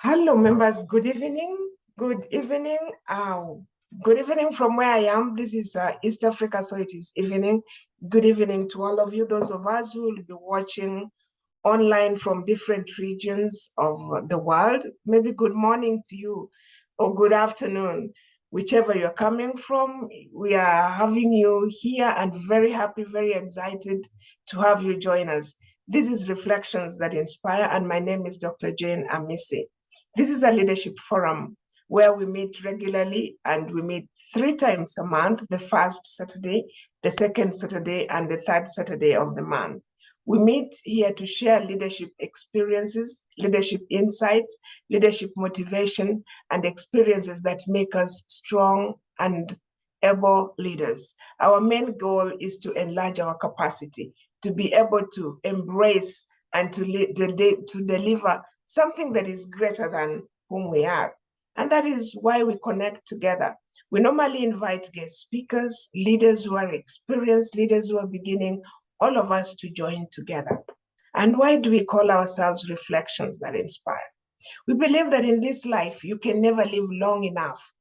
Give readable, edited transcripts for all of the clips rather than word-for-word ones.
Hello, members. Good evening. Good evening. Good evening from where I am. This is East Africa, so it is evening. Good evening to all of you, those of us who will be watching online from different regions of the world. Maybe good morning to you or good afternoon, whichever you're coming from. We are having you here and very happy, very excited to have you join us. This is Reflections That Inspire, and my name is Dr. Jane Amisi. This is a leadership forum where we meet regularly, and we meet 3 times a month: the first Saturday, the second Saturday, and the third Saturday of the month. We meet here to share leadership experiences, leadership insights, leadership motivation, and experiences that make us strong and able leaders. Our main goal is to enlarge our capacity, to be able to embrace and to deliver something that is greater than whom we are. And that is why we connect together. We normally invite guest speakers, leaders who are experienced, leaders who are beginning, all of us to join together. And why do we call ourselves Reflections That Inspire? We believe that in this life, you can never live long enough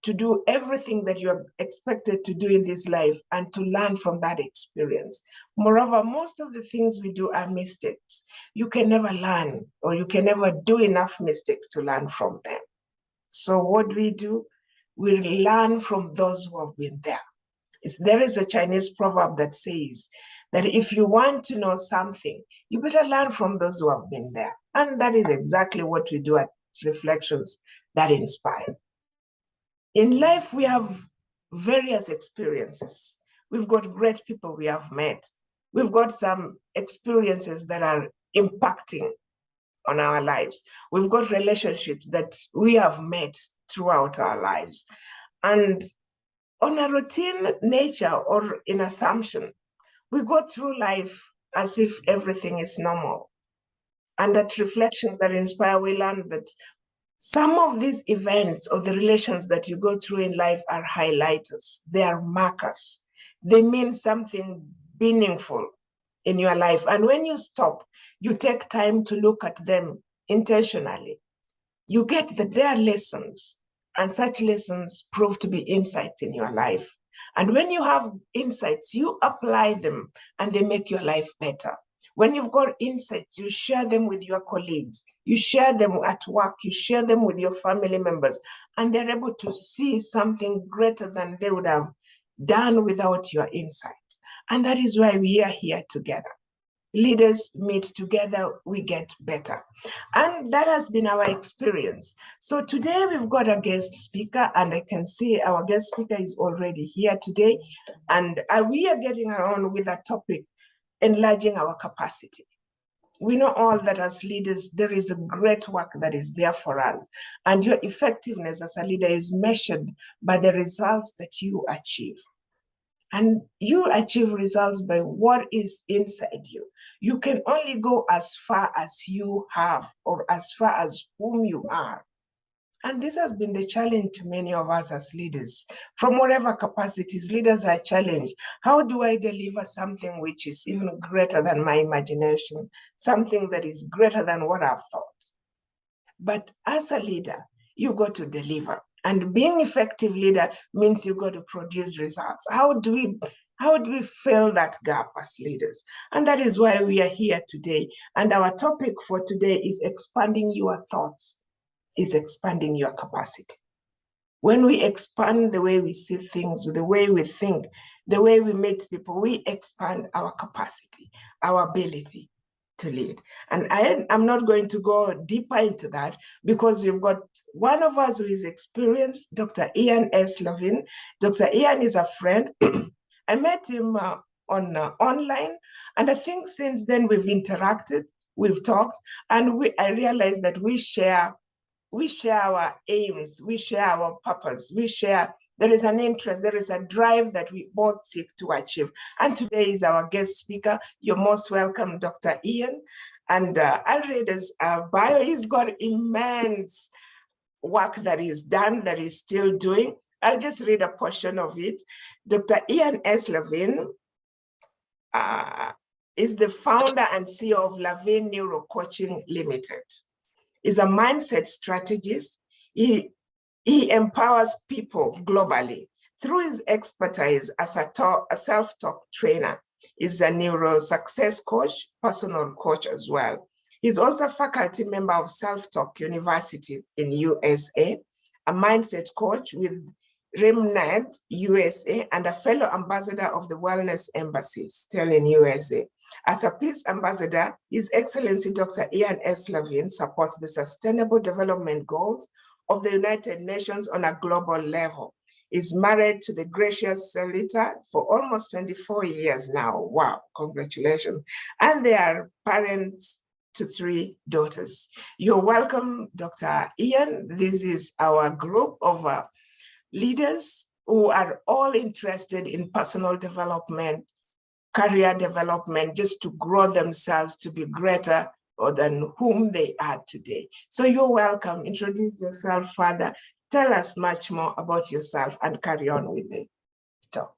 to do everything that you're expected to do in this life and to learn from that experience. Moreover, most of the things we do are mistakes. You can never learn, or you can never do enough mistakes to learn from them. So what do? We learn from those who have been there. There is a Chinese proverb that says that if you want to know something, you better learn from those who have been there. And that is exactly what we do at Reflections That Inspire. In life, we have various experiences. We've got great people we have met. We've got some experiences that are impacting on our lives. We've got relationships that we have met throughout our lives. And on a routine nature or in assumption, we go through life as if everything is normal. And at Reflections That Inspire, we learn that some of these events or the relations that you go through in life are highlighters. They are markers. They mean something meaningful in your life. And when you stop, you take time to look at them intentionally, you get that they are lessons, and such lessons prove to be insights in your life. And when you have insights, you apply them and they make your life better. When you've got insights, you share them with your colleagues, you share them at work, you share them with your family members, and they're able to see something greater than they would have done without your insights. And that is why we are here together. Leaders meet together, we get better. And that has been our experience. So today we've got a guest speaker, and I can see our guest speaker is already here today. And we are getting around with a topic: enlarging our capacity. We know all that as leaders, there is a great work that is there for us. And your effectiveness as a leader is measured by the results that you achieve. And you achieve results by what is inside you. You can only go as far as you have, or as far as whom you are. And this has been the challenge to many of us as leaders. From whatever capacities, leaders are challenged. How do I deliver something which is even greater than my imagination, something that is greater than what I've thought? But as a leader, you got to deliver. And being effective leader means you got to produce results. How do we fill that gap as leaders? And that is why we are here today. And our topic for today is expanding your thoughts, is expanding your capacity. When we expand the way we see things, the way we think, the way we meet people, we expand our capacity, our ability to lead. And I'm not going to go deeper into that, because we've got one of us who is experienced, Dr. Ian S. Lavine. Dr. Ian is a friend. I met him online, and I think since then we've interacted, we've talked, and I realized that we share our aims, we share our purpose, there is an interest, there is a drive that we both seek to achieve. And today is our guest speaker. You're most welcome, Dr. Ian. And I'll read his bio. He's got immense work that he's done, that he's still doing. I'll just read a portion of it. Dr. Ian S. Lavine is the founder and CEO of Lavine Neuro Coaching Limited. is a mindset strategist. He empowers people globally through his expertise as a self-talk trainer. He's a neuro success coach, personal coach as well. He's also a faculty member of Self-Talk University in USA, a mindset coach with RIMNED USA, and a fellow ambassador of the Wellness Embassy, still in USA. As a peace ambassador, His Excellency Dr. Ian S. Lavine supports the Sustainable Development Goals of the United Nations on a global level. Is married to the gracious Selita for almost 24 years now. Wow, congratulations. And they are parents to 3 daughters. You're welcome, Dr. Ian. This is our group of leaders who are all interested in personal development, career development, just to grow themselves to be greater than whom they are today. So you're welcome. Introduce yourself, Father. Tell us much more about yourself and carry on with the talk.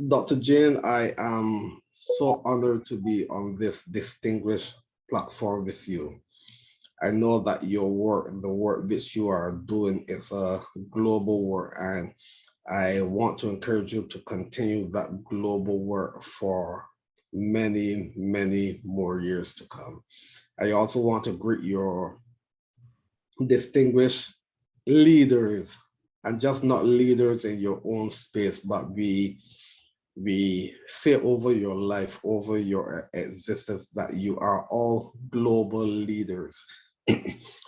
Dr. Jane, I am so honored to be on this distinguished platform with you. I know that your work, the work that you are doing, is a global work, and I want to encourage you to continue that global work for many, many more years to come. I also want to greet your distinguished leaders, and just not leaders in your own space, but we say over your life, over your existence, that you are all global leaders.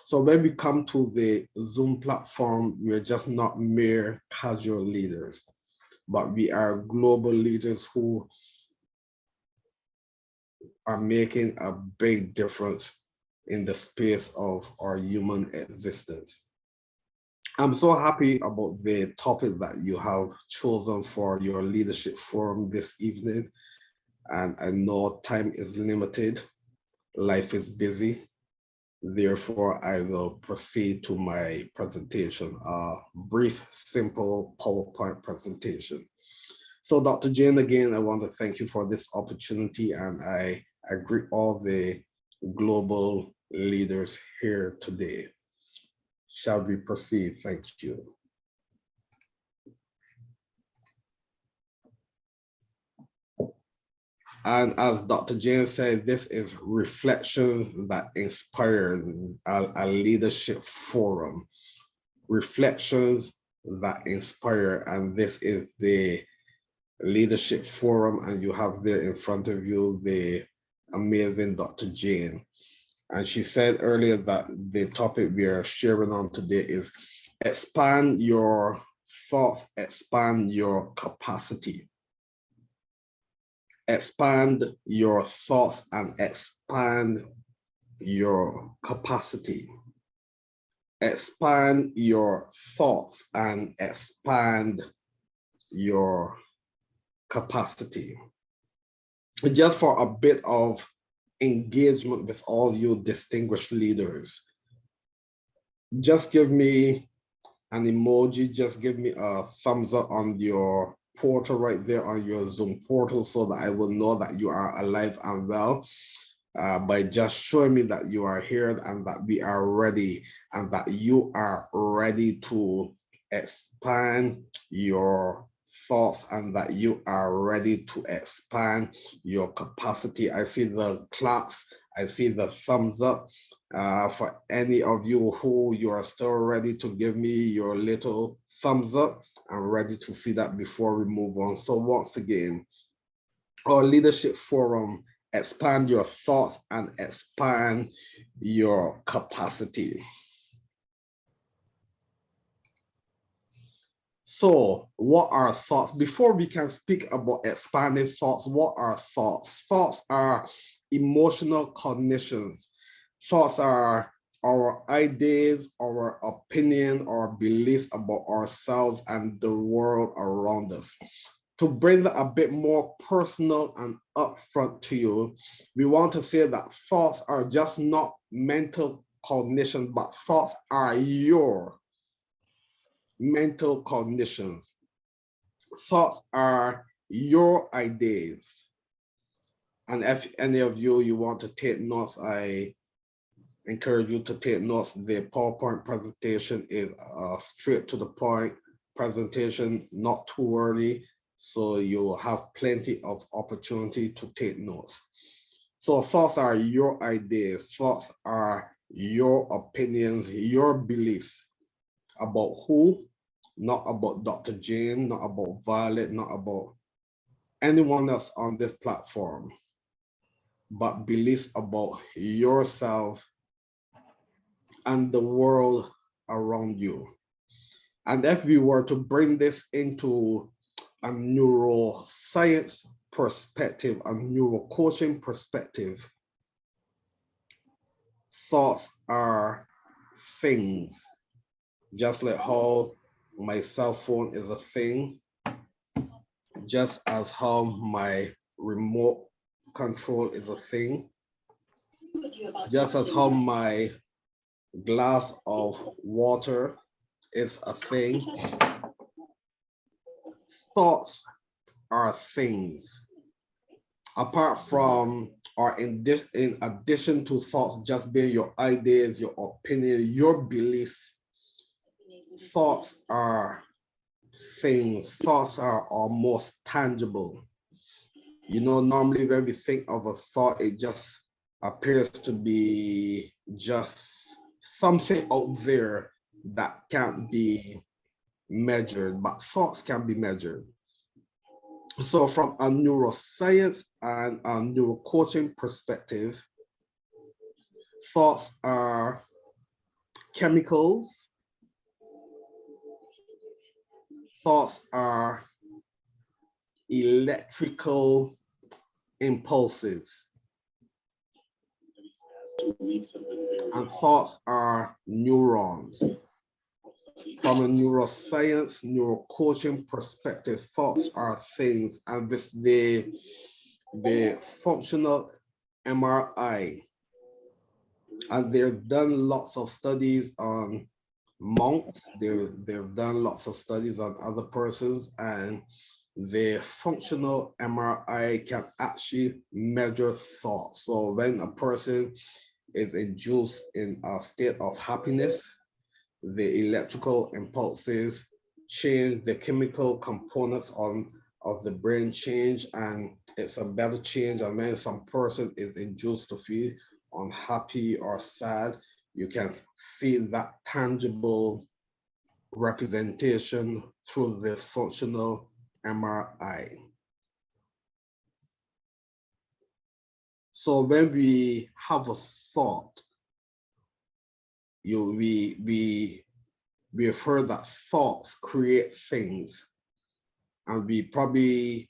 So when we come to the Zoom platform, we're just not mere casual leaders, but we are global leaders who are making a big difference in the space of our human existence. I'm so happy about the topic that you have chosen for your leadership forum this evening. And I know time is limited, life is busy. Therefore, I will proceed to my presentation, a brief, simple PowerPoint presentation. So Dr. Jane, again, I want to thank you for this opportunity, and I greet all the global leaders here today. Shall we proceed? Thank you. And as Dr. James said, this is Reflections That Inspire, a leadership forum. Reflections That Inspire, and this is the leadership forum, and you have there in front of you the amazing Dr. Jane. And she said earlier that the topic we are sharing on today is expand your thoughts, expand your capacity. Expand your thoughts and expand your capacity. Expand your thoughts and expand your capacity. Just for a bit of engagement with all you distinguished leaders, just give me an emoji, just give me a thumbs up on your portal right there, on your Zoom portal, so that I will know that you are alive and well, by just showing me that you are here and that we are ready, and that you are ready to expand your thoughts and that you are ready to expand your capacity. I see the claps, I see the thumbs up. For any of you who you are still ready to give me your little thumbs up, I'm ready to see that before we move on. So once again, our leadership forum, expand your thoughts and expand your capacity. So what are thoughts? Before we can speak about expanding thoughts, what are thoughts? Thoughts are emotional cognitions. Thoughts are our ideas, our opinion, our beliefs about ourselves and the world around us. To bring that a bit more personal and upfront to you, we want to say that thoughts are just not mental cognition, but thoughts are your mental cognitions. Thoughts are your ideas. And if any of you want to take notes, I encourage you to take notes. The PowerPoint presentation is straight to the point presentation, not too early, so you'll have plenty of opportunity to take notes. So thoughts are your ideas, thoughts are your opinions, your beliefs about who, not about Dr. Jane, not about Violet, not about anyone else on this platform, but beliefs about yourself and the world around you. And if we were to bring this into a neuroscience perspective, a neurocoaching perspective, thoughts are things. Just like how my cell phone is a thing, just as how my remote control is a thing, just as how my glass of water is a thing, thoughts are things. Apart from, or in addition to thoughts just being your ideas, your opinion, your beliefs, thoughts are things. Thoughts are almost tangible. You know, normally when we think of a thought, it just appears to be just something out there that can't be measured, but thoughts can be measured. So from a neuroscience and a neurocoaching perspective, thoughts are chemicals. Thoughts are electrical impulses. And thoughts are neurons. From a neuroscience, neurocoaching perspective, thoughts are things, and with the functional MRI, and they've done lots of studies on monks, they've done lots of studies on other persons, and the functional MRI can actually measure thoughts. So when a person is induced in a state of happiness, the electrical impulses change, the chemical components of the brain change, and it's a better change. And when some person is induced to feel unhappy or sad, you can see that tangible representation through the functional MRI. So when we have a thought, we've heard that thoughts create things, and we probably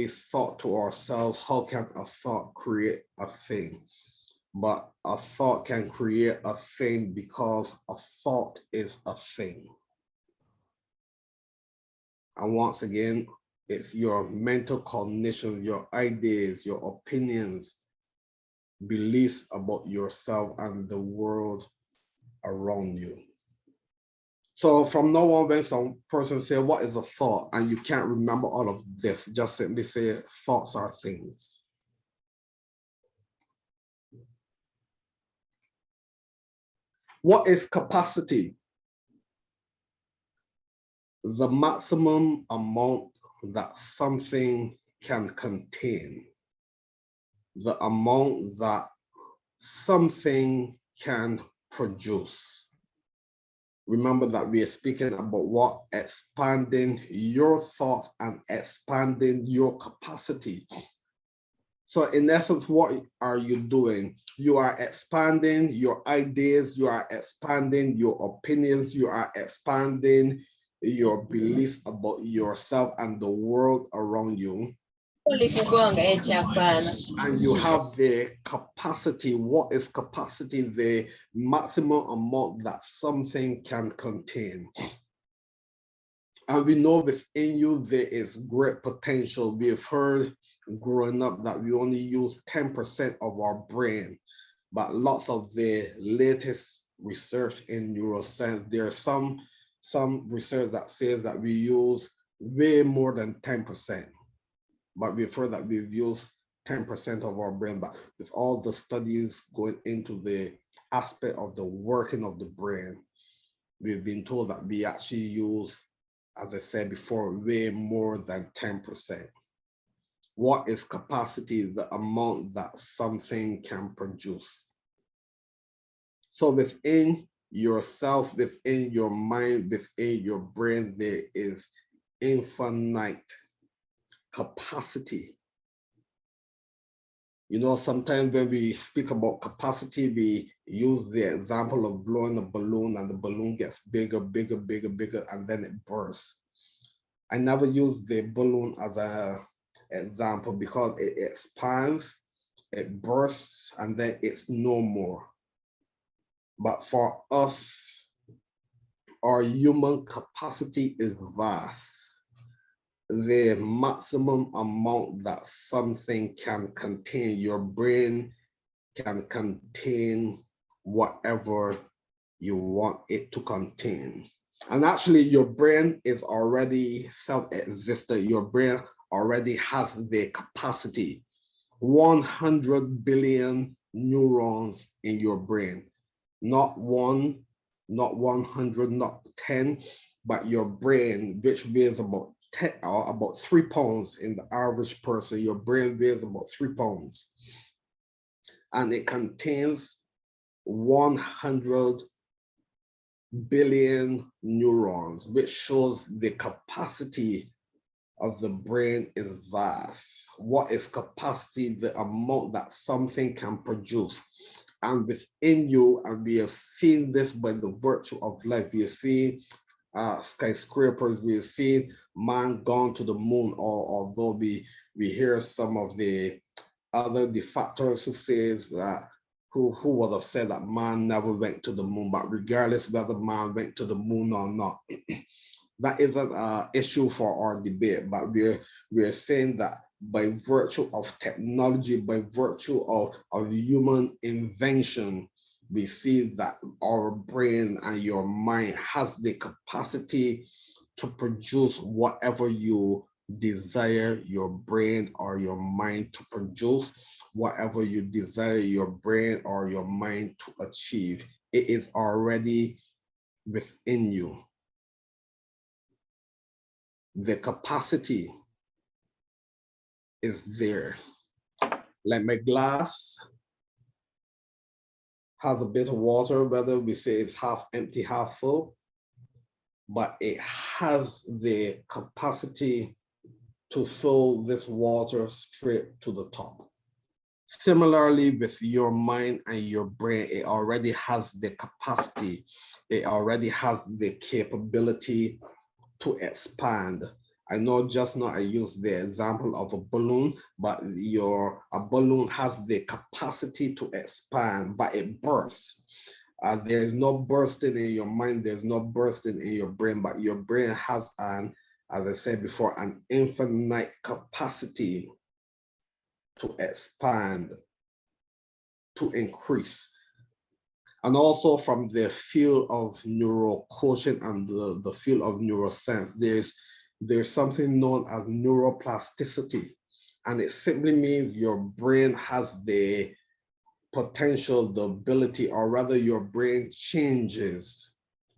thought to ourselves, how can a thought create a thing? But a thought can create a thing because a thought is a thing. And once again, it's your mental cognition, your ideas, your opinions, beliefs about yourself and the world around you. So from now on, when some person say, what is a thought? And you can't remember all of this, just simply say, thoughts are things. What is capacity? The maximum amount that something can contain. The amount that something can produce. Remember that we are speaking about what? Expanding your thoughts and expanding your capacity. So in essence, what are you doing? You are expanding your ideas, you are expanding your opinions, you are expanding your beliefs about yourself and the world around you. And you have the capacity. What is capacity? The maximum amount that something can contain. And we know within you there is great potential. We have heard growing up that we only use 10% of our brain, but lots of the latest research in neuroscience, there's some research that says that we use way more than 10%. But we've heard that we've used 10% of our brain, but with all the studies going into the aspect of the working of the brain, we've been told that we actually use, as I said before, way more than 10%. What is capacity? The amount that something can produce. So within yourself, within your mind, within your brain, there is infinite capacity. You know, sometimes when we speak about capacity, we use the example of blowing a balloon and the balloon gets bigger, bigger, bigger, bigger, and then it bursts. I never use the balloon as an example because it expands, it bursts, and then it's no more. But for us, our human capacity is vast. The maximum amount that something can contain, your brain can contain whatever you want it to contain. And actually, your brain is already self-existent. Your brain already has the capacity. 100 billion neurons in your brain. Not one, not 100, not 10, but your brain, which weighs about 10 or about 3 pounds in the average person, your brain weighs about 3 pounds. And it contains 100 billion neurons, which shows the capacity of the brain is vast. What is capacity? The amount that something can produce. And within you, and we have seen this by the virtue of life, we have seen skyscrapers, we have seen man gone to the moon, or although we hear some of the other detractors who says that who would have said that man never went to the moon, but regardless whether man went to the moon or not, that isn't an issue for our debate, but we're saying that by virtue of technology, by virtue of human invention, we see that our brain and your mind has the capacity to produce whatever you desire your brain or your mind to produce, whatever you desire your brain or your mind to achieve. It is already within you. The capacity is there. Like my glass has a bit of water, whether we say it's half empty, half full, but it has the capacity to fill this water straight to the top. Similarly, with your mind and your brain, it already has the capacity, it already has the capability to expand. I know just now I used the example of a balloon, but a balloon has the capacity to expand, but it bursts. There is no bursting in your mind, there's no bursting in your brain, but your brain has as I said before, an infinite capacity to expand, to increase. And also from the field of neuro coaching and the field of neuroscience, there's something known as neuroplasticity. And it simply means your brain has the potential, the ability, or rather your brain changes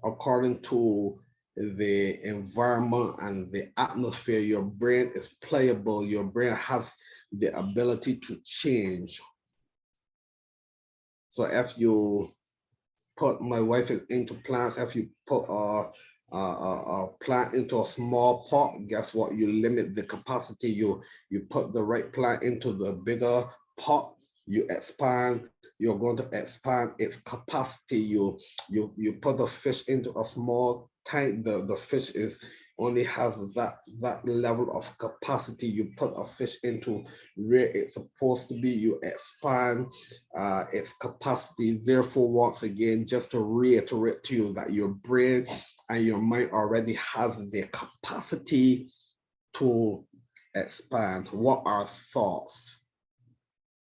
according to the environment and the atmosphere. Your brain is pliable. Your brain has the ability to change. So if you put, my wife is into plants, if you put a plant into a small pot, guess what? You limit the capacity. You put the right plant into the bigger pot, you expand, you're going to expand its capacity. You put the fish into a small tank, the fish only has that level of capacity. You put a fish into where it's supposed to be, you expand its capacity. Therefore, once again, just to reiterate to you that your brain and your mind already has the capacity to expand. What are thoughts?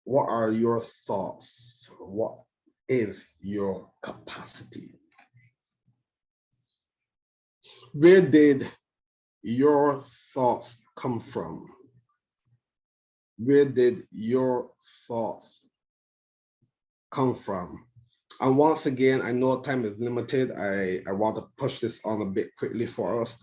What are your thoughts? What is your capacity? Where did your thoughts come from? Where did your thoughts come from? And once again, I know time is limited. I want to push this on a bit quickly for us,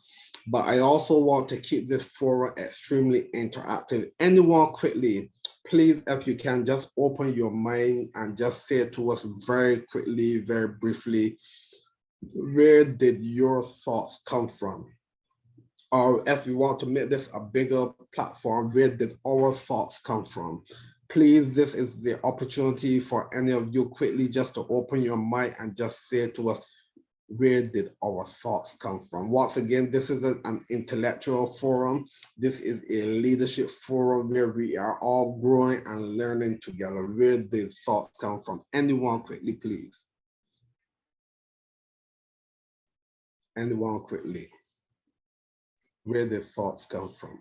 but I also want to keep this forum extremely interactive. Anyone quickly, please, if you can, just open your mind and just say to us very quickly, very briefly, where did your thoughts come from? Or if we want to make this a bigger platform, where did our thoughts come from? Please, this is the opportunity for any of you quickly just to open your mind and just say to us, where did our thoughts come from? Once again, this is an intellectual forum. This is a leadership forum where we are all growing and learning together. Where did thoughts come from? Anyone quickly, please. Anyone quickly. Where did thoughts come from?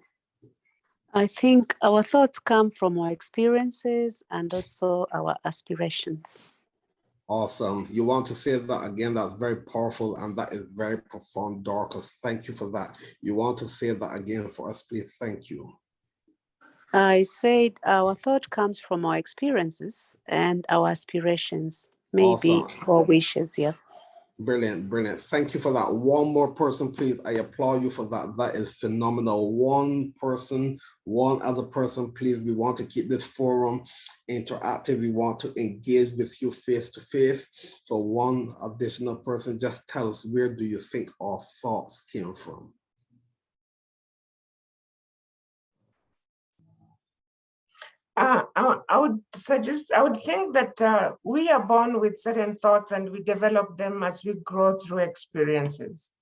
I think our thoughts come from our experiences and also our aspirations. Awesome. You want to say that again? That's very powerful and that is very profound, Dorcas. Thank you for that. You want to say that again for us, please? Thank you. I said our thought comes from our experiences and our aspirations, maybe Awesome. our wishes, yeah. Brilliant, brilliant. Thank you for that. One more person, please. I applaud you for that. That is phenomenal. One person, one other person, please. We want to keep this forum interactive. We want to engage with you face to face. So one additional person, just tell us, where do you think our thoughts came from? I would suggest, I would think that we are born with certain thoughts and we develop them as we grow through experiences.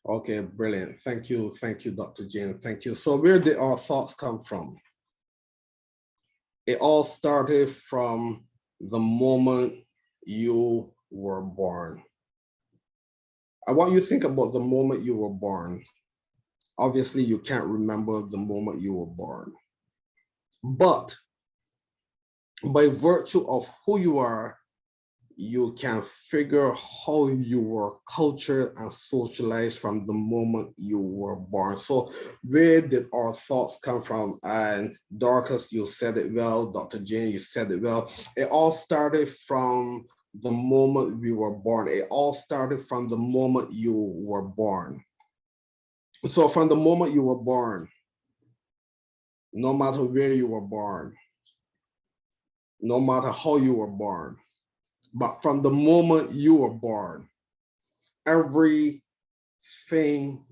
Okay, brilliant. Thank you, Dr. Jane. Thank you. So where did our thoughts come from? It all started from the moment you were born. I want you to think about the moment you were born. Obviously, you can't remember the moment you were born. But by virtue of who you are, you can figure how you were cultured and socialized from the moment you were born. So where did our thoughts come from? And Dorcas, you said it well. Dr. Jane, you said it well. It all started from the moment we were born. It all started from the moment you were born. So from the moment you were born, no matter where you were born, no matter how you were born, but from the moment you were born, everything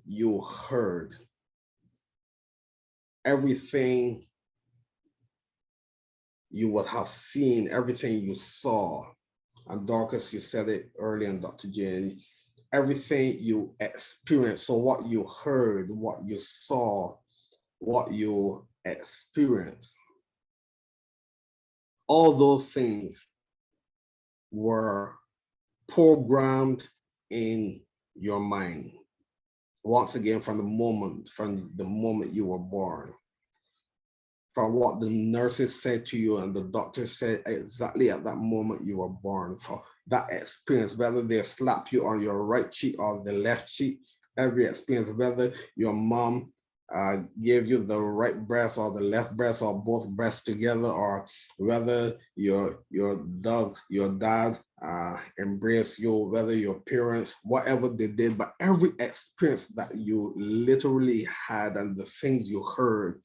you heard, everything you would have seen, everything you saw, and Dorcas, you said it earlier, and Dr. Jane, everything you experienced, so what you heard, what you saw, what you experienced, all those things were programmed in your mind. Once again, from the moment you were born, from what the nurses said to you and the doctor said exactly at that moment you were born, for that experience, whether they slap you on your right cheek or the left cheek, every experience, whether your mom gave you the right breast or the left breast or both breasts together, or whether your dad embraced you, whether your parents, whatever they did, but every experience that you literally had and the things you heard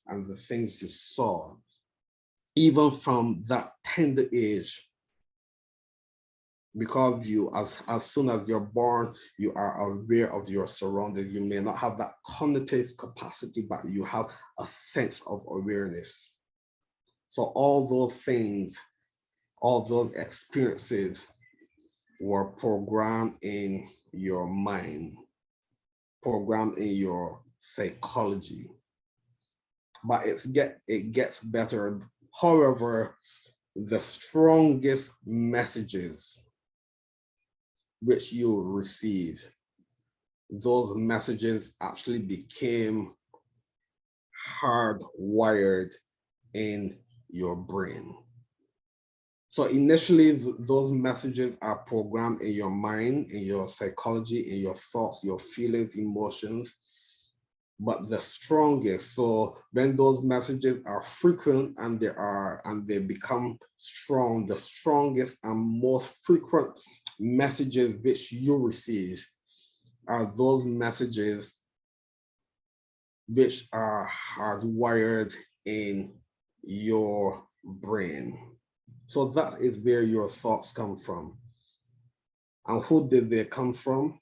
and the things you saw, even from that tender age, because you, as soon as you're born, you are aware of your surroundings. You may not have that cognitive capacity, but you have a sense of awareness. So all those things, all those experiences were programmed in your mind, programmed in your psychology. But it gets better. However, the strongest messages which you receive, those messages actually became hardwired in your brain. So initially, those messages are programmed in your mind, in your psychology, in your thoughts, your feelings, emotions. but the strongest. So when those messages are frequent and they become strong, the strongest and most frequent messages which you receive are those messages which are hardwired in your brain. So that is where your thoughts come from. And who did they come from?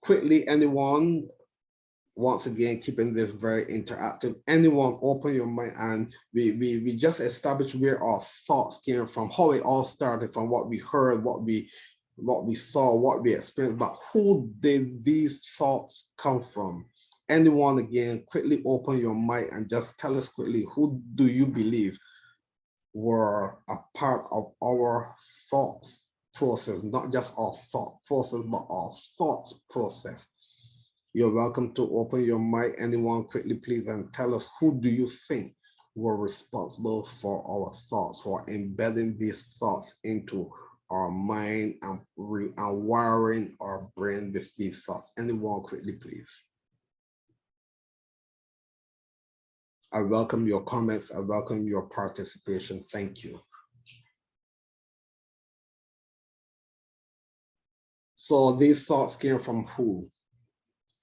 Quickly, anyone, once again, keeping this very interactive, anyone open your mind, and we just establish where our thoughts came from, how it all started from what we heard, what we saw, what we experienced, but who did these thoughts come from? Anyone, again, quickly open your mind and just tell us quickly, who do you believe were a part of our thoughts process, not just our thought process, but our thoughts process? You're welcome to open your mic, anyone, quickly, please, and tell us, who do you think were responsible for our thoughts, for embedding these thoughts into our mind and wiring our brain with these thoughts? Anyone, quickly, please. I welcome your comments. I welcome your participation. Thank you. So these thoughts came from who?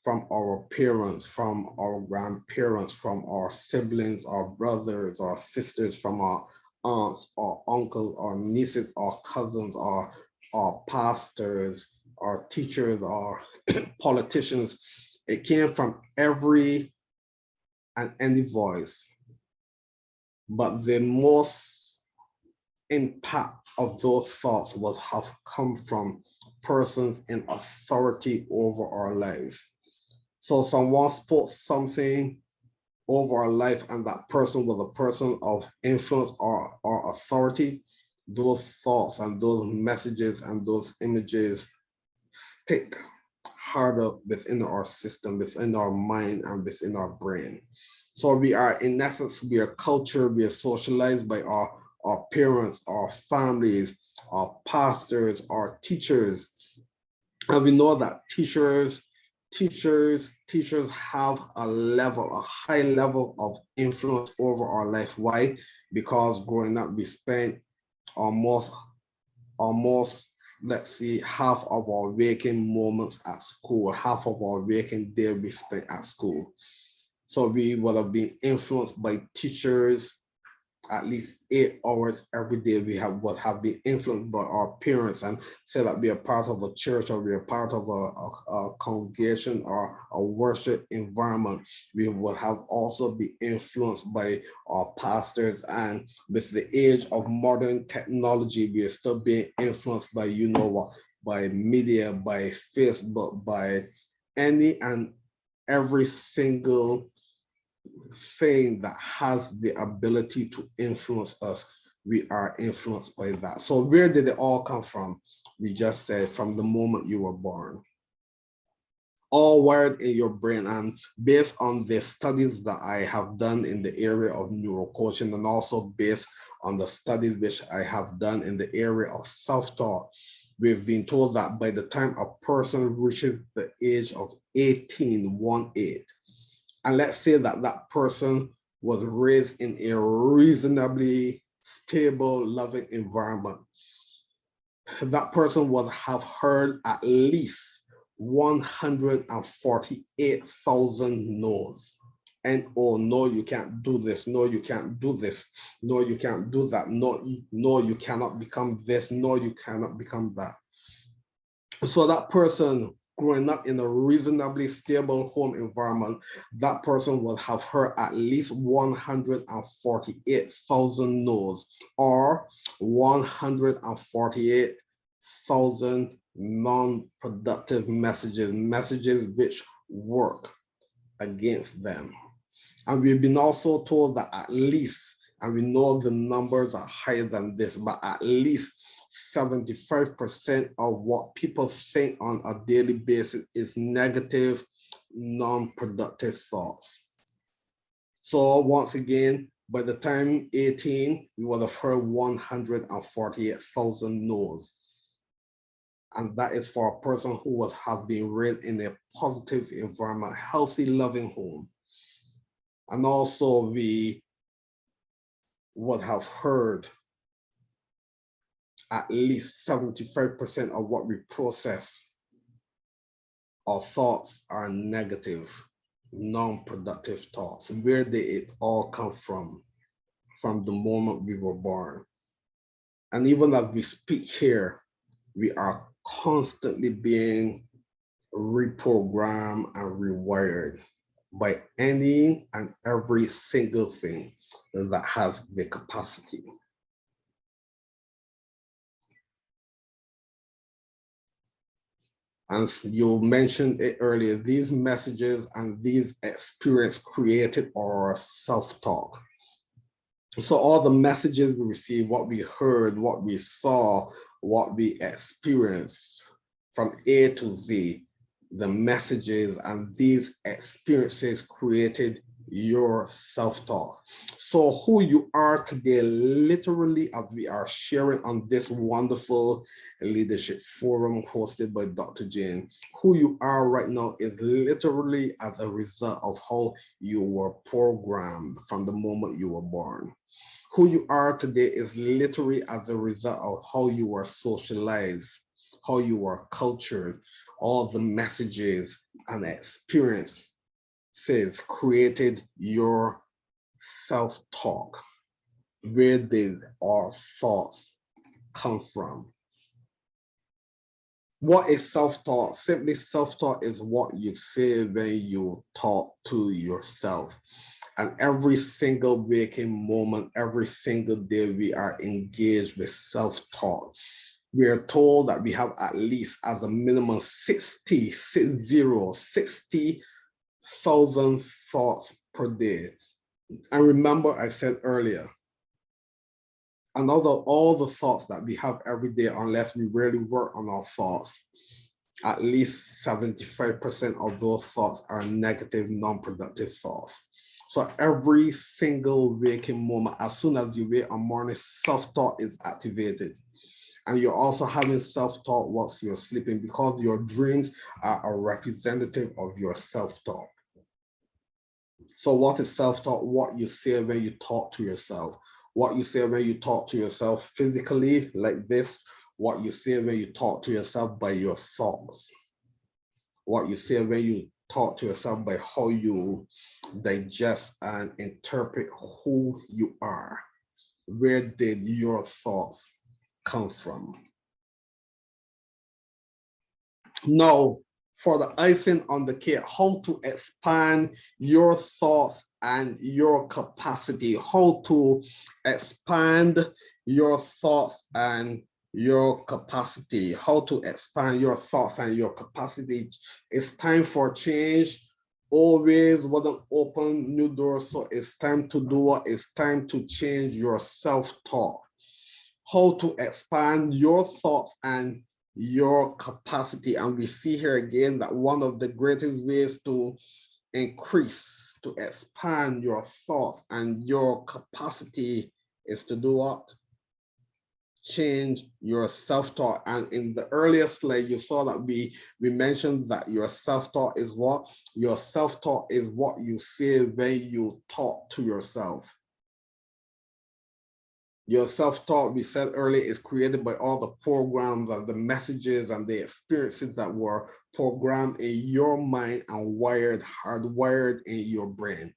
From our parents, from our grandparents, from our siblings, our brothers, our sisters, from our aunts, our uncles, our nieces, our cousins, our pastors, our teachers, our politicians. It came from every and any voice. But the most impact of those thoughts would have come from persons in authority over our lives. So someone spoke something over our life, and that person was a person of influence or authority. Those thoughts and those messages and those images stick harder within our system, within our mind, and within our brain. So we are, in essence, we are cultured, we are socialized by our parents, our families, our pastors, our teachers. And we know that teachers have a high level of influence over our life. Why? Because growing up, we spent almost, let's see, half of our waking moments at school, half of our waking day we spent at school. So we would have been influenced by teachers at least 8 hours every day. We would have been influenced by our parents, and say that we are part of a church or we are part of a congregation or a worship environment. We would have also been influenced by our pastors, and with the age of modern technology, we are still being influenced by, you know what, by media, by Facebook, by any and every single thing that has the ability to influence us. We are influenced by that. So where did it all come from? We just said from the moment you were born. All wired in your brain, and based on the studies that I have done in the area of neurocoaching, and also based on the studies which I have done in the area of self-taught, we've been told that by the time a person reaches the age of 18, 1-8, and let's say that that person was raised in a reasonably stable, loving environment, that person would have heard at least 148,000 no's. And oh, no, you can't do this. No, you can't do this. No, you can't do that. No, you cannot become this. No, you cannot become that. So that person growing up in a reasonably stable home environment, that person will have heard at least 148,000 no's, or 148,000 non-productive messages which work against them. And we've been also told that at least, and we know the numbers are higher than this, but at least 75% of what people think on a daily basis is negative, non-productive thoughts. So once again, by the time 18, we would have heard 148,000 no's. And that is for a person who would have been raised in a positive environment, healthy, loving home. And also we would have heard at least 75% of what we process, our thoughts are negative, non-productive thoughts. Where did it all come from? From the moment we were born. And even as we speak here, we are constantly being reprogrammed and rewired by any and every single thing that has the capacity. And you mentioned it earlier, these messages and these experiences created our self-talk. So all the messages we received, what we heard, what we saw, what we experienced from A to Z, the messages and these experiences created your self-talk. So who you are today, literally, as we are sharing on this wonderful leadership forum hosted by Dr. Jane, who you are right now is literally as a result of how you were programmed from the moment you were born. Who you are today is literally as a result of how you were socialized, how you were cultured, all the messages and experiences created your self-talk. Where did our thoughts come from? What is self-talk? Simply, self-talk is what you say when you talk to yourself. And every single waking moment, every single day, we are engaged with self-talk. We are told that we have at least as a minimum 60,000 thoughts per day. And remember, I said earlier, another all the thoughts that we have every day, unless we really work on our thoughts, at least 75% of those thoughts are negative, non-productive thoughts. So every single waking moment, as soon as you wake on morning, self-talk is activated. And you're also having self-talk whilst you're sleeping, because your dreams are a representative of your self-talk. So what is self-talk? What you say when you talk to yourself. What you say when you talk to yourself physically, like this. What you say when you talk to yourself by your thoughts. What you say when you talk to yourself by how you digest and interpret who you are. Where did your thoughts come from? Now, for the icing on the cake, how to expand your thoughts and your capacity, how to expand your thoughts and your capacity, how to expand your thoughts and your capacity. It's time for change. Always wouldn't open new doors, so it's time to do what? It's time to change your self-talk. How to expand your thoughts and your capacity. And we see here again that one of the greatest ways to increase, to expand your thoughts and your capacity is to do what? Change your self-talk. And in the earlier slide, you saw that we mentioned that your self-talk is what? Your self-talk is what you say when you talk to yourself. Your self-talk, we said earlier, is created by all the programs and the messages and the experiences that were programmed in your mind and hardwired in your brain.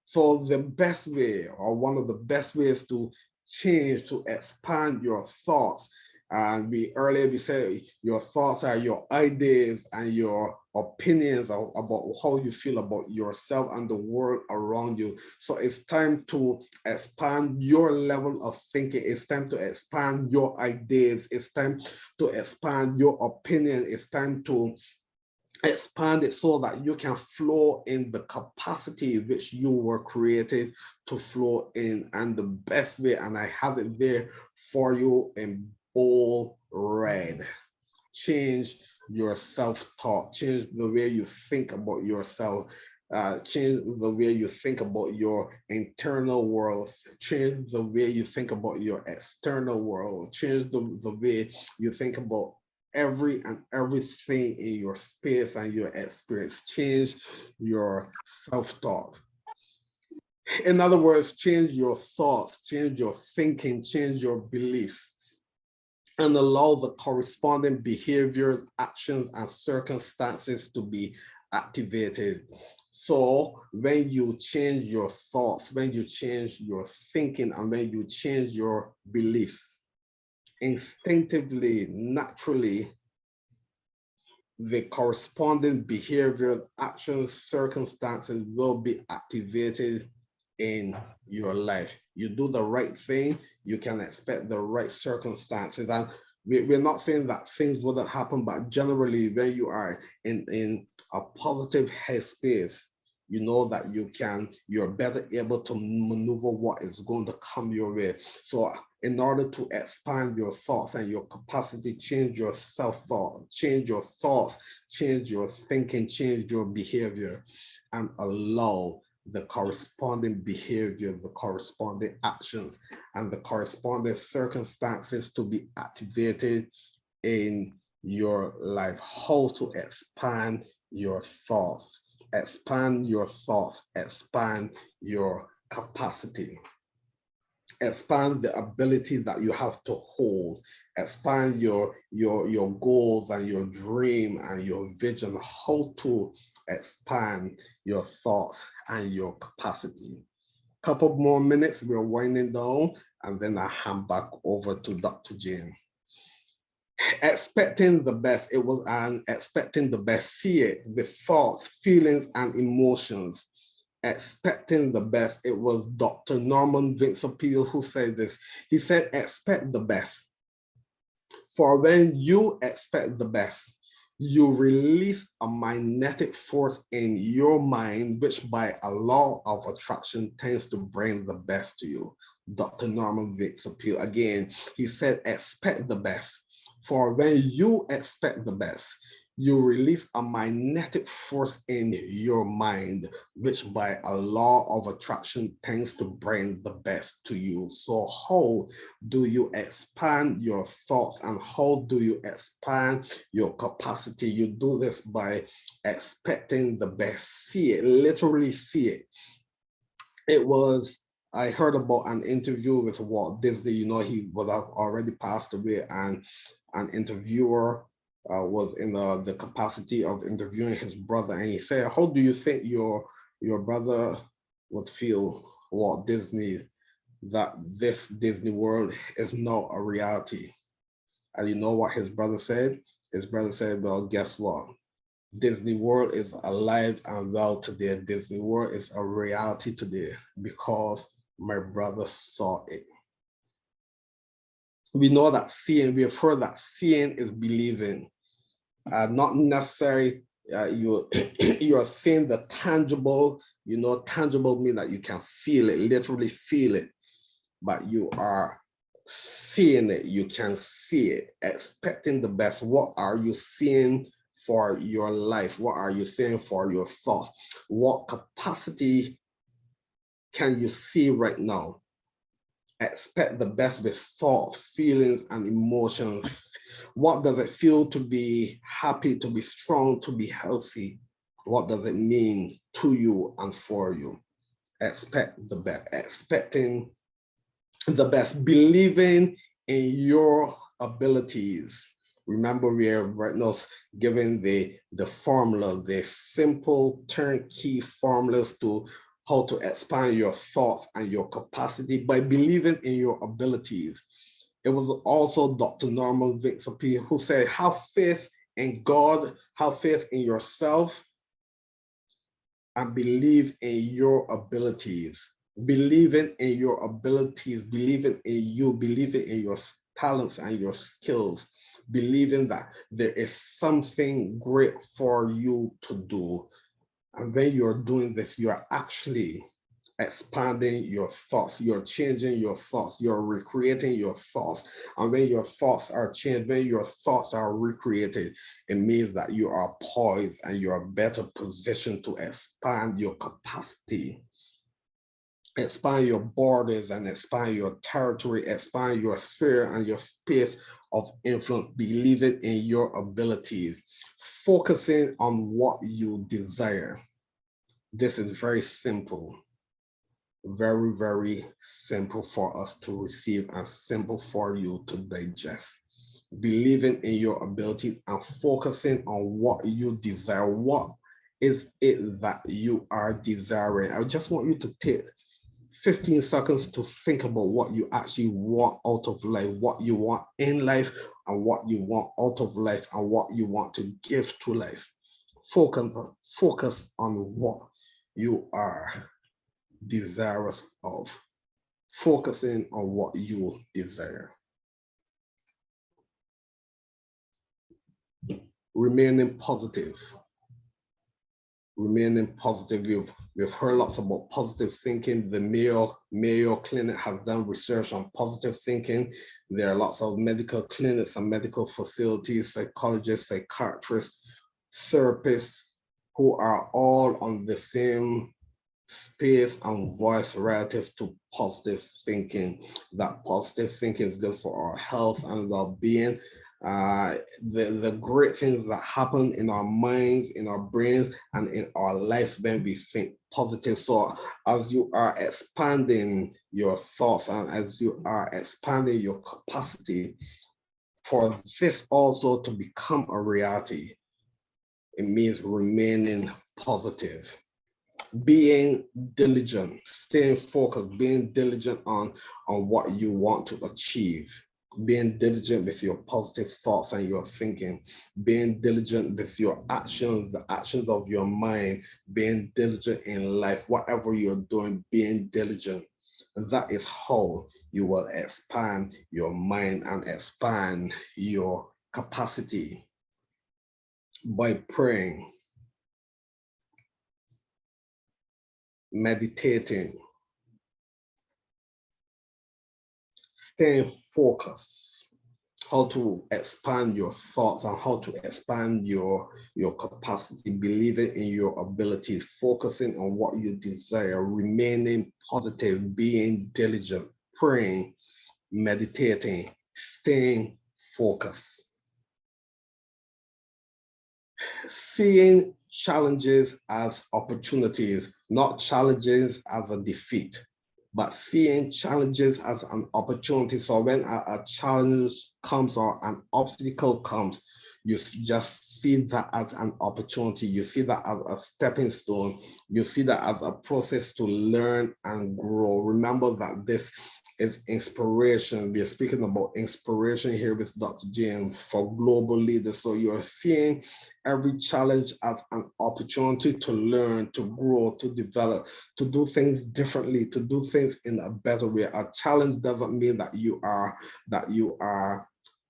So the best way, or one of the best ways to change, to expand your thoughts, and we said your thoughts are your ideas and your opinions about how you feel about yourself and the world around you. So it's time to expand your level of thinking. It's time to expand your ideas. It's time to expand your opinion. It's time to expand it so that you can flow in the capacity which you were created to flow in. And the best way, and I have it there for you in bold red, change your self-talk, change the way you think about yourself, change the way you think about your internal world, change the way you think about your external world, change the way you think about everything in your space and your experience. Change your self-talk. In other words, change your thoughts, change your thinking, change your beliefs, and allow the corresponding behaviors, actions, and circumstances to be activated. So when you change your thoughts, when you change your thinking, and when you change your beliefs, instinctively, naturally, the corresponding behavior, actions, circumstances will be activated in your life. You do the right thing, you can expect the right circumstances. And we're not saying that things wouldn't happen, but generally, when you are in a positive headspace, you know that you're better able to maneuver what is going to come your way. So in order to expand your thoughts and your capacity, change your self-thought, change your thoughts, change your thinking, change your behavior, and allow the corresponding behavior, the corresponding actions, and the corresponding circumstances to be activated in your life. How to expand your thoughts, expand your thoughts, expand your capacity, expand the ability that you have to hold, expand your goals and your dream and your vision. How to expand your thoughts and your capacity. Couple more minutes, we're winding down, and then I hand back over to Dr. Jane. Expecting the best, it was an expecting the best. See it with thoughts, feelings, and emotions. Expecting the best. It was Dr. Norman Vincent Peale who said this. He said, expect the best. For when you expect the best, you release a magnetic force in your mind, which by a law of attraction tends to bring the best to you. Dr. Norman Vincent Peale, again, he said, expect the best. For when you expect the best, you release a magnetic force in your mind, which by a law of attraction tends to bring the best to you. So how do you expand your thoughts and how do you expand your capacity? You do this by expecting the best. See it, literally see it. I heard about an interview with Walt Disney. You know, he would have already passed away, and an interviewer was in the capacity of interviewing his brother, and he said, how do you think your brother would feel, Walt Disney, that this Disney World is now a reality? And you know what his brother said? His brother said, well, guess what? Disney World is alive and well today. Disney World is a reality today because my brother saw it. We know that seeing, we have heard that seeing is believing. Not necessarily you're seeing the tangible, you know, tangible mean that you can feel it, literally feel it, but you are seeing it, you can see it, expecting the best. What are you seeing for your life? What are you seeing for your thoughts? What capacity can you see right now? Expect the best with thoughts, feelings, and emotions. What does it feel to be happy, to be strong, to be healthy? What does it mean to you and for you? Expect the best, expecting the best, believing in your abilities. Remember, we are right now giving the formula, the simple turnkey formulas to how to expand your thoughts and your capacity by believing in your abilities. It was also Dr. Norman Vincent Peale who said, have faith in God, have faith in yourself, and believe in your abilities. Believing in your abilities, believing in you, believing in your talents and your skills, believing that there is something great for you to do. And when you're doing this, you are actually expanding your thoughts, you're changing your thoughts, you're recreating your thoughts. And when your thoughts are changed, when your thoughts are recreated, it means that you are poised and you're better positioned to expand your capacity expand your borders and expand your territory, expand your sphere and your space of influence, believing in your abilities, focusing on what you desire. This is very simple, very, very simple for us to receive and simple for you to digest. Believing in your ability and focusing on what you desire. What is it that you are desiring? I just want you to take 15 seconds to think about what you actually want out of life, what you want in life, and what you want out of life, and what you want to give to life. Focus on what you are desirous of. Focusing on what you desire. Remaining positive. Remaining positive. We've heard lots about positive thinking. The Mayo Clinic has done research on positive thinking. There are lots of medical clinics and medical facilities, psychologists, psychiatrists, therapists, who are all on the same space and voice relative to positive thinking. That positive thinking is good for our health and well-being. The great things that happen in our minds, in our brains, and in our life when we think positive. So as you are expanding your thoughts and as you are expanding your capacity for this also to become a reality, it means remaining positive, being diligent, staying focused, being diligent on what you want to achieve, being diligent with your positive thoughts and your thinking, being diligent with your actions, the actions of your mind, being diligent in life, whatever you're doing, being diligent. That is how you will expand your mind and expand your capacity, by praying, meditating, staying focused, how to expand your thoughts and how to expand your capacity, believing in your abilities, focusing on what you desire, remaining positive, being diligent, praying, meditating, staying focused. Seeing challenges as opportunities, not challenges as a defeat, but seeing challenges as an opportunity. So when a challenge comes or an obstacle comes, you just see that as an opportunity. You see that as a stepping stone. You see that as a process to learn and grow. Remember that this is inspiration. We are speaking about inspiration here with Dr. James for global leaders. So you're seeing every challenge as an opportunity to learn, to grow, to develop, to do things differently, to do things in a better way. A challenge doesn't mean that you are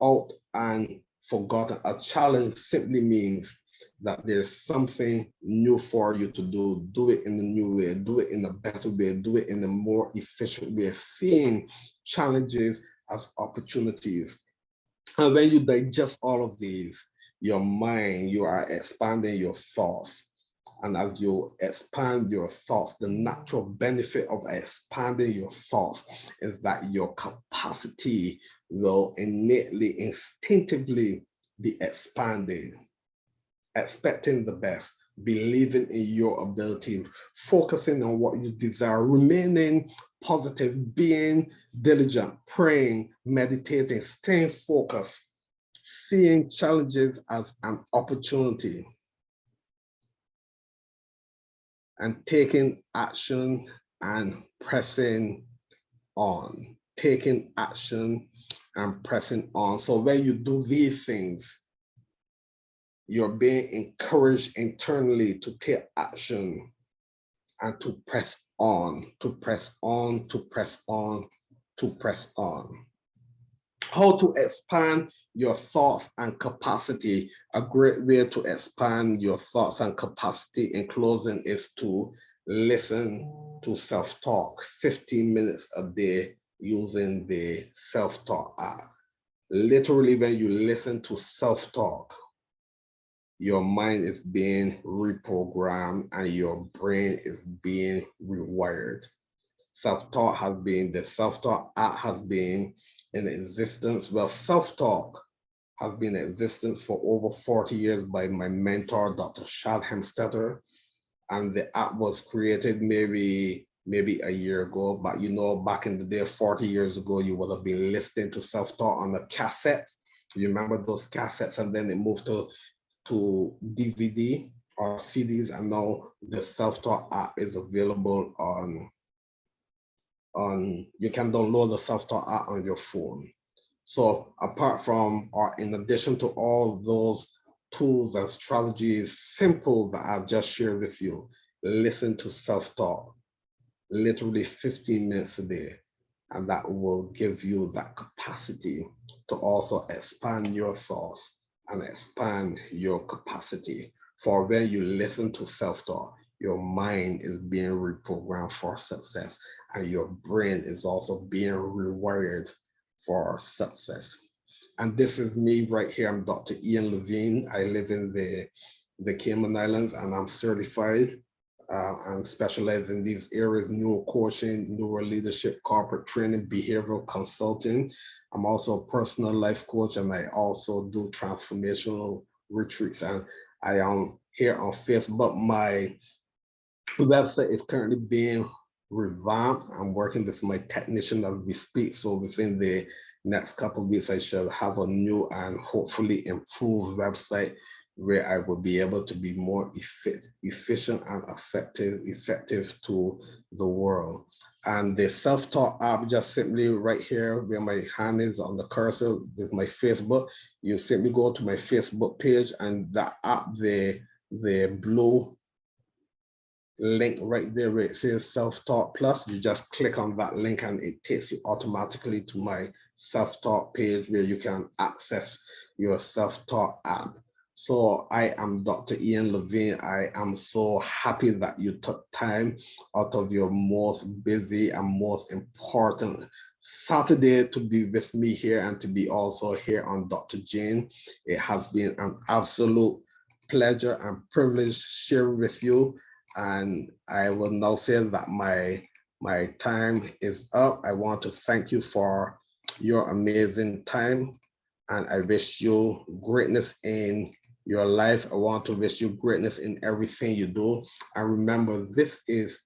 out and forgotten. A challenge simply means that there's something new for you to do. Do it in a new way, do it in a better way, do it in a more efficient way. Seeing challenges as opportunities. And when you digest all of these, your mind, you are expanding your thoughts. And as you expand your thoughts, the natural benefit of expanding your thoughts is that your capacity will innately, instinctively be expanded, expecting the best, believing in your ability, focusing on what you desire, remaining positive, being diligent, praying, meditating, staying focused, seeing challenges as an opportunity, and taking action and pressing on. Taking action and pressing on. So when you do these things, you're being encouraged internally to take action and to press on, to press on, to press on, to press on. How to expand your thoughts and capacity. A great way to expand your thoughts and capacity in closing is to listen to self-talk 15 minutes a day using the self-talk app. Literally, when you listen to self-talk, your mind is being reprogrammed and your brain is being rewired. self-taught has been, the self-taught app has been in existence. Well, self-talk has been in existence for over 40 years by my mentor, Dr. Shad Hemstetter. And the app was created maybe a year ago, but you know, back in the day, 40 years ago, you would have been listening to self-taught on a cassette. You remember those cassettes, and then it moved to DVD or CDs, and now the self-taught app is available on you can download the self-taught app on your phone. So apart from, or in addition to all those tools and strategies, simple that I've just shared with you, listen to self-taught, literally 15 minutes a day. And that will give you that capacity to also expand your thoughts and expand your capacity. For when you listen to self-taught, your mind is being reprogrammed for success, and your brain is also being rewired for success. And this is me right here. I'm Dr. Ian Lavine. I live in the Cayman Islands, and I'm certified and specialize in these areas: neuro coaching, neuro leadership, corporate training, behavioral consulting. I'm also a personal life coach, and I also do transformational retreats. And I am here on Facebook. My website is currently being revamped. I'm working with my technician as we speak. So within the next couple of weeks, I shall have a new and hopefully improved website where I will be able to be more efficient and effective to the world. And the self-taught app, just simply right here where my hand is on the cursor with my Facebook, you simply go to my Facebook page, and the app, the blue link right there where it says self-taught plus, you just click on that link and it takes you automatically to my self-taught page where you can access your self-taught app. So I am Dr. Ian Lavine. I am so happy that you took time out of your most busy and most important Saturday to be with me here and to be also here on Dr. Jane. It has been an absolute pleasure and privilege sharing with you. And I will now say that my time is up. I want to thank you for your amazing time, and I wish you greatness in your life. I want to wish you greatness in everything you do. And remember, this is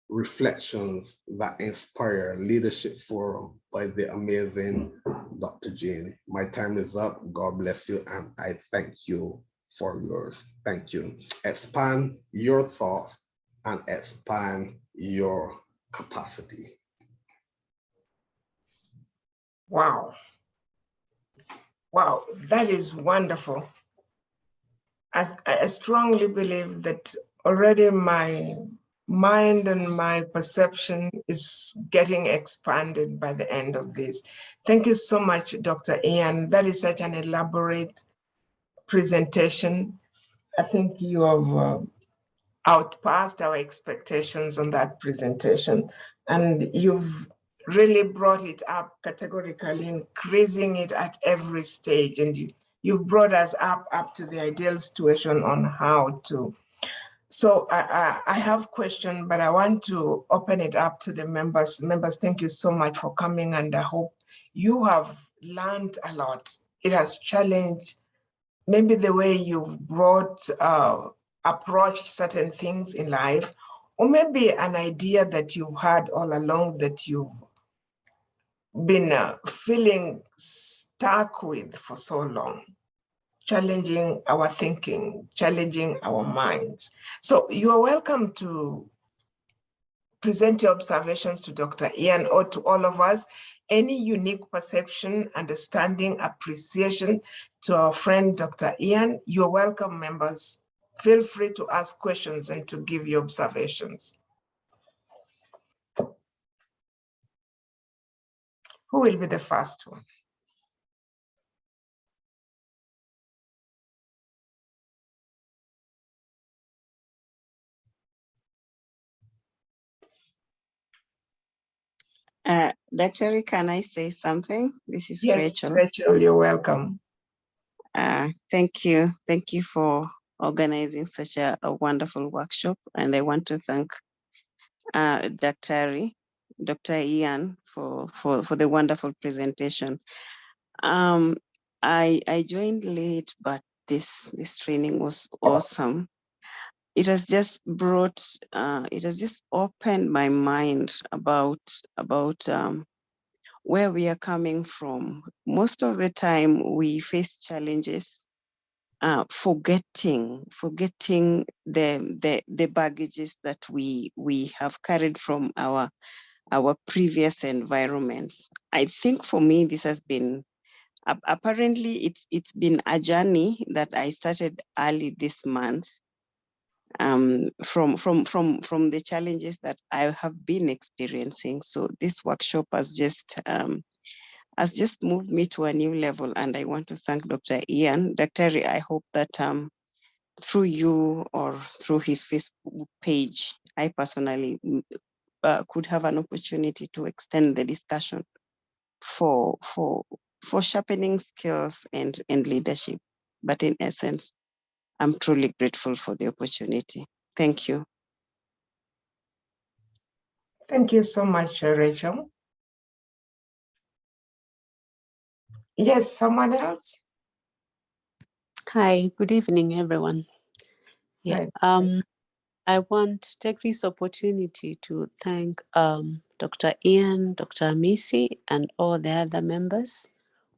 Reflections That Inspire Leadership Forum by the amazing Dr. Jane. My time is up. God bless you, and I thank you for yours. Thank you. Expand your thoughts and expand your capacity. Wow. Wow, that is wonderful. I strongly believe that already my mind and my perception is getting expanded by the end of this. Thank you so much, Dr. Ian. That is such an elaborate presentation. I think you have outpassed our expectations on that presentation, and you've really brought it up categorically, increasing it at every stage, and you've brought us up to the ideal situation on how to. So I have question, but I want to open it up to the members. Members, thank you so much for coming, and I hope you have learned a lot. It has challenged maybe the way you've approached certain things in life, or maybe an idea that you've had all along that you've been feeling stuck with for so long, challenging our thinking, challenging our minds. So you are welcome to present your observations to Dr. Ian or to all of us. Any unique perception, understanding, appreciation to our friend Dr. Ian, you're welcome, members. Feel free to ask questions and to give your observations. Who will be the first one? Dr. Can I say something? This is Yes, Rachel. Rachel, you're welcome. Thank you. Thank you for organizing such a wonderful workshop. And I want to thank Dr. Dr. Ian for the wonderful presentation. I joined late, but this training was awesome. It has just opened my mind about where we are coming from. Most of the time we face challenges, forgetting the baggages that we have carried from our previous environments. I think for me, this has been, apparently it's been a journey that I started early this month, from the challenges that I have been experiencing. So this workshop has just moved me to a new level, and I want to thank Dr. Ian. Dr. I hope that through you or through his Facebook page, I personally could have an opportunity to extend the discussion for sharpening skills and leadership. But in essence, I'm truly grateful for the opportunity. Thank you. Thank you so much, Rachel. Yes, someone else? Hi, good evening, everyone. Yeah, Hi. I want to take this opportunity to thank Dr. Ian, Dr. Missy, and all the other members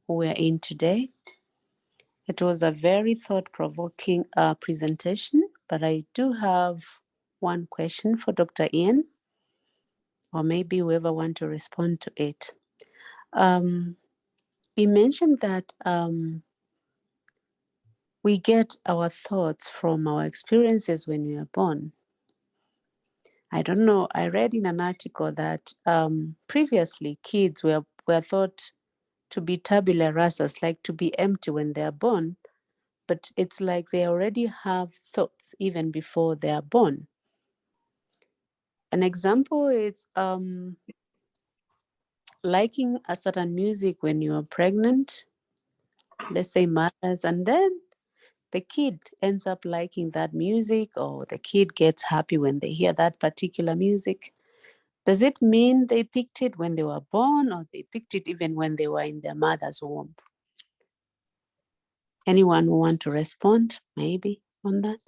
who were in today. It was a very thought-provoking presentation, but I do have one question for Dr. Ian, or maybe whoever want to respond to it. He mentioned that we get our thoughts from our experiences when we are born. I don't know, I read in an article that previously kids were thought to be tabula rasas, like to be empty when they are born, but it's like they already have thoughts even before they are born. An example is liking a certain music when you are pregnant, let's say mothers, and then the kid ends up liking that music, or the kid gets happy when they hear that particular music. Does it mean they picked it when they were born, or they picked it even when they were in their mother's womb? Anyone who want to respond maybe on that?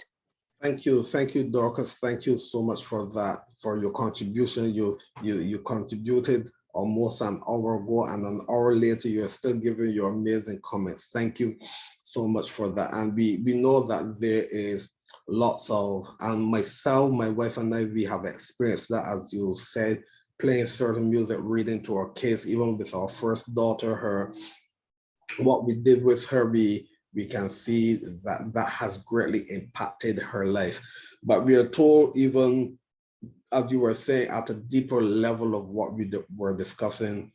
Thank you, Dorcas. Thank you so much for that, for your contribution. You contributed almost an hour ago, and an hour later, you're still giving your amazing comments. Thank you so much for that. And we know that there is lots of, and myself, my wife and I, we have experienced that, as you said, playing certain music, reading to our kids, even with our first daughter, what we did with her, we can see that has greatly impacted her life. But we are told, even as you were saying, at a deeper level of what we were discussing,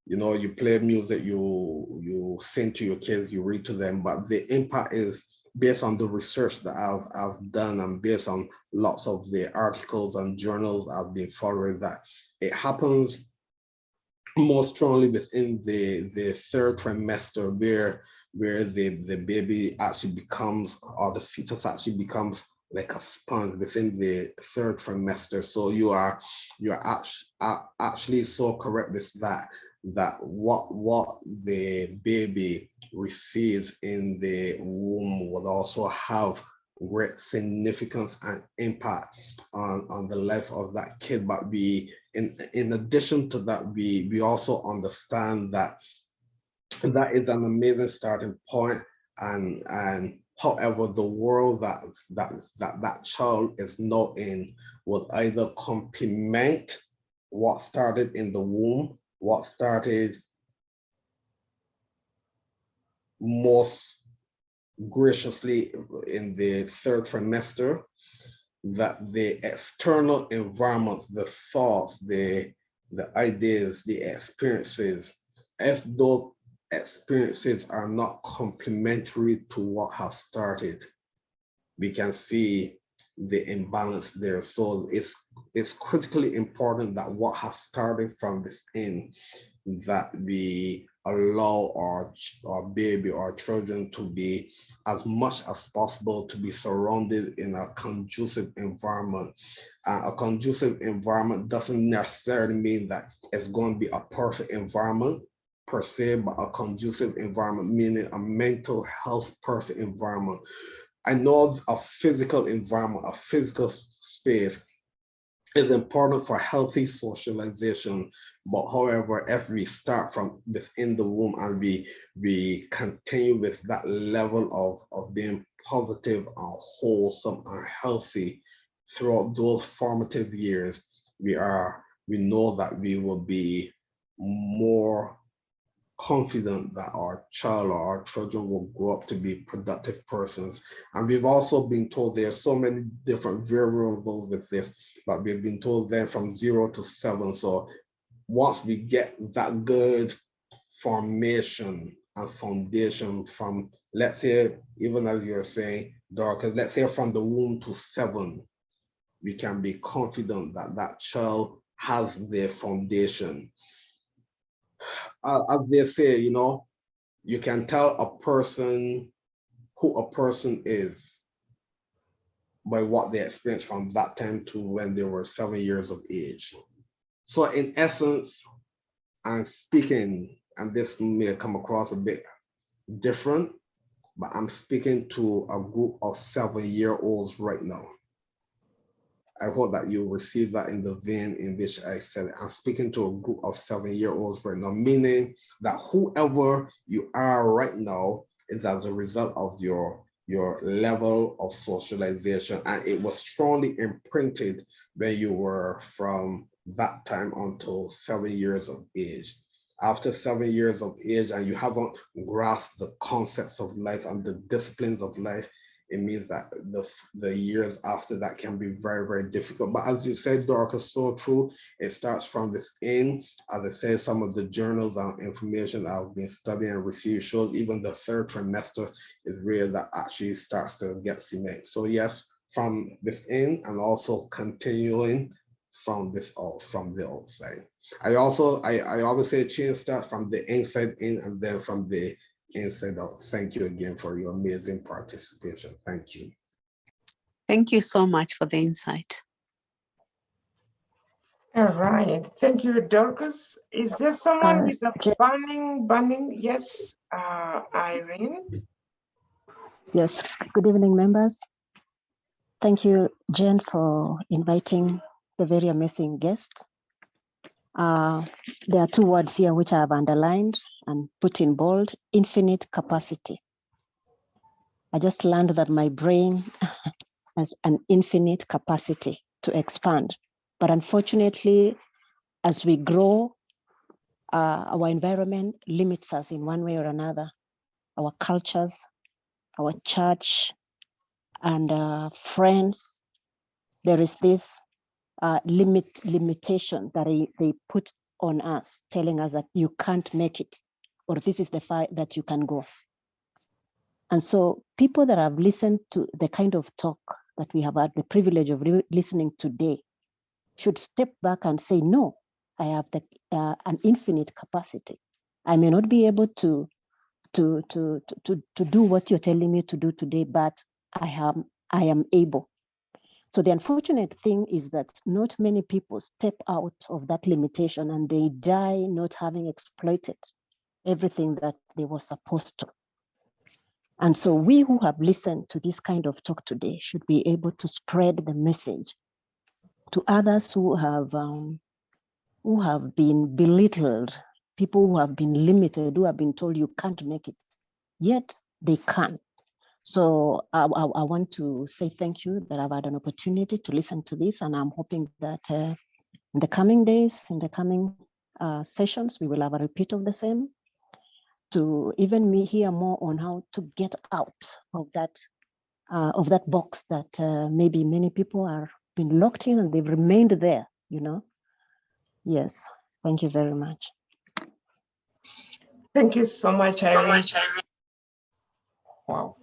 you play music, you sing to your kids, you read to them, but the impact is based on the research that I've done, and based on lots of the articles and journals I've been following, that it happens more strongly within the third trimester, where the baby actually becomes, or the fetus actually becomes like a sponge within the third trimester. So you're actually so correct with that what the baby receives in the womb would also have great significance and impact on the life of that kid. But in addition to that, we also understand that is an amazing starting point, and however the world that child is now in will either complement what started in the womb, what started most graciously in the third trimester, that the external environment, the thoughts, the ideas, the experiences, if those experiences are not complementary to what has started, we can see the imbalance there. So it's critically important that what has started from this end, that we allow our baby or children to be, as much as possible, to be surrounded in a conducive environment. A conducive environment doesn't necessarily mean that it's going to be a perfect environment per se, but a conducive environment meaning a mental health perfect environment. I know a physical environment, a physical space is important for healthy socialization, but however, if we start from within the womb and we continue with that level of being positive and wholesome and healthy throughout those formative years, we know that we will be more confident that our child or our children will grow up to be productive persons. And we've also been told there are so many different variables with this, but we've been told then from 0 to 7. So once we get that good formation and foundation from, let's say, even as you're saying, Dorcas, let's say from the womb to 7, we can be confident that that child has their foundation. As they say, you can tell a person who a person is by what they experienced from that time to when they were 7 years of age. So in essence, I'm speaking, and this may come across a bit different, but I'm speaking to a group of 7-year-olds right now. I hope that you receive that in the vein in which I said it. I'm speaking to a group of 7-year-olds right now, meaning that whoever you are right now is as a result of your level of socialization, and it was strongly imprinted when you were from that time until 7 years of age. After 7 years of age and you haven't grasped the concepts of life and the disciplines of life, it means that the years after that can be very, very difficult. But as you said, Dorcas, so true. It starts from within. As I said, some of the journals and information I've been studying and received shows even the 3rd trimester is where that actually starts to get cement. So yes, from within and also continuing from the outside. I always say change starts from the inside in and then from the inside out. Thank you again for your amazing participation. Thank you. Thank you so much for the insight. All right. Thank you, Dorcas. Is there someone with a burning? Yes, Irene. Yes. Good evening, members. Thank you, Jen, for inviting the very amazing guests. There are 2 words here which I have underlined and put in bold: infinite capacity. I just learned that my brain has an infinite capacity to expand. But unfortunately, as we grow, our environment limits us in one way or another. Our cultures, our church, and friends, there is this limitation that they put on us, telling us that you can't make it, or this is the far that you can go. And so people that have listened to the kind of talk that we have had the privilege of listening today should step back and say, no, I have an infinite capacity. I may not be able to do what you're telling me to do today, but I am able. So the unfortunate thing is that not many people step out of that limitation and they die not having exploited everything that they were supposed to. And so we who have listened to this kind of talk today should be able to spread the message to others who have been belittled, people who have been limited, who have been told you can't make it, yet they can. So I want to say thank you that I've had an opportunity to listen to this, and I'm hoping that in the coming days, in the coming sessions, we will have a repeat of the same, to even hear more on how to get out of that box that maybe many people are been locked in and they've remained there, Yes, thank you very much. Thank you so much, Irene. Wow.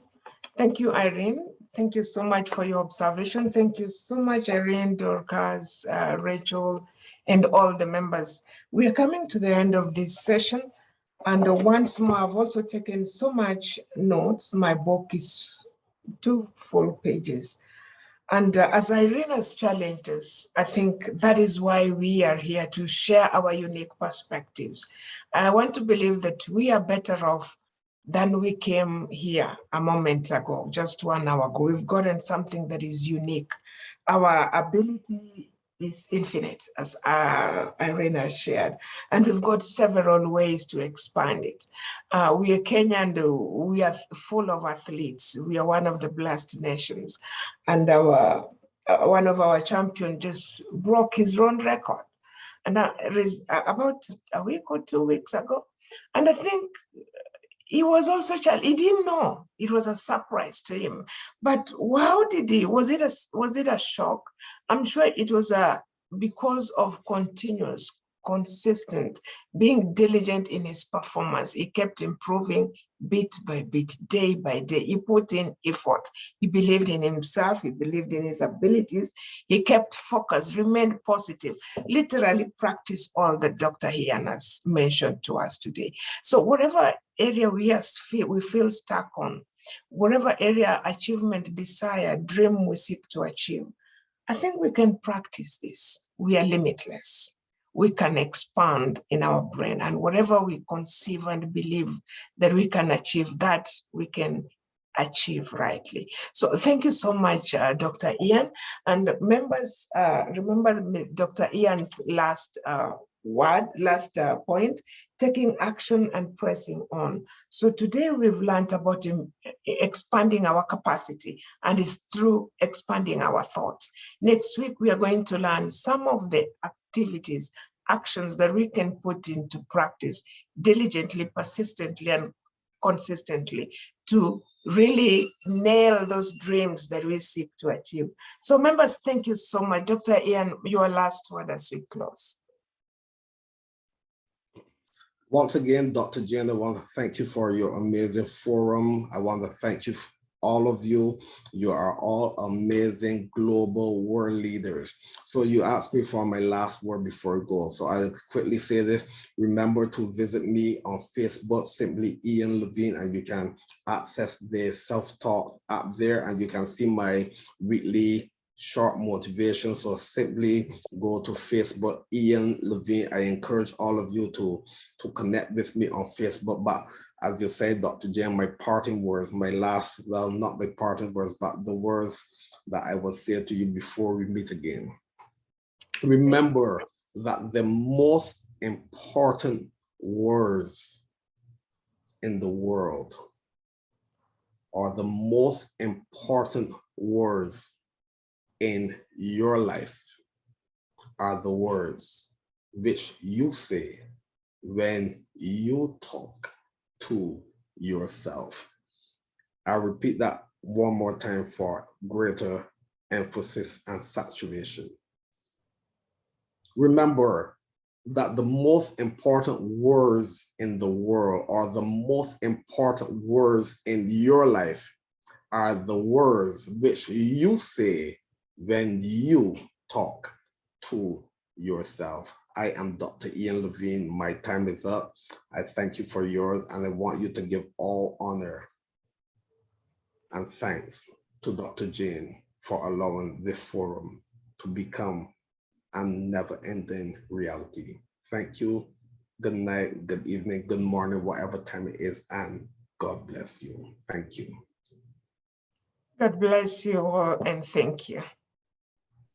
Thank you, Irene. Thank you so much for your observation. Thank you so much, Irene, Dorcas, Rachel, and all the members. We are coming to the end of this session. And once more, I've also taken so much notes. My book is 2 full pages. And as Irina's challenged us, I think that is why we are here, to share our unique perspectives. I want to believe that we are better off than we came here a moment ago, just 1 hour ago. We've gotten something that is unique. Our ability is infinite, as Irina shared, and we've got several ways to expand it. We are Kenyan, we are full of athletes. We are one of the blessed nations, and our one of our champions just broke his own record, and about a week or 2 weeks ago. And I think he was also he didn't know. It was a surprise to him. But how did he? Was it a shock? I'm sure it was because of continuous, consistent, being diligent in his performance. He kept improving bit by bit, day by day. He put in effort. He believed in himself. He believed in his abilities. He kept focused, remained positive, literally practiced all that Dr. Ian has mentioned to us today. So whatever area we feel stuck on, whatever area, achievement, desire, dream we seek to achieve, I think we can practice this. We are limitless. We can expand in our brain, and whatever we conceive and believe that we can achieve, that we can achieve rightly. So thank you so much, Dr. Ian. And members, remember Dr. Ian's last point, taking action and pressing on. So today we've learned about expanding our capacity, and it's through expanding our thoughts. Next week, we are going to learn some of the activities, actions that we can put into practice diligently, persistently, and consistently to really nail those dreams that we seek to achieve. So members, thank you so much. Dr. Ian, your last word as we close. Once again, Dr. Jen, I want to thank you for your amazing forum. I want to thank you, all of you. You are all amazing global world leaders. So you asked me for my last word before I go. So I'll quickly say this. Remember to visit me on Facebook, simply Ian Lavine, and you can access the self-talk app there, and you can see my weekly short motivation. So simply go to Facebook, Ian Lavine. I encourage all of you to connect with me on Facebook. But as you say, Dr. Jen, my parting words, my last, well, not my parting words, but the words that I will say to you before we meet again. Remember that the most important words in the world, or the most important words in your life, are the words which you say when you talk to yourself. I'll repeat that one more time for greater emphasis and saturation. Remember that the most important words in the world, or the most important words in your life, are the words which you say when you talk to yourself. I am Dr. Ian Lavine. My time is up. I thank you for yours, and I want you to give all honor and thanks to Dr. Jane for allowing this forum to become a never-ending reality. Thank you. Good night, good evening, good morning, whatever time it is, and God bless you. Thank you. God bless you all, and thank you.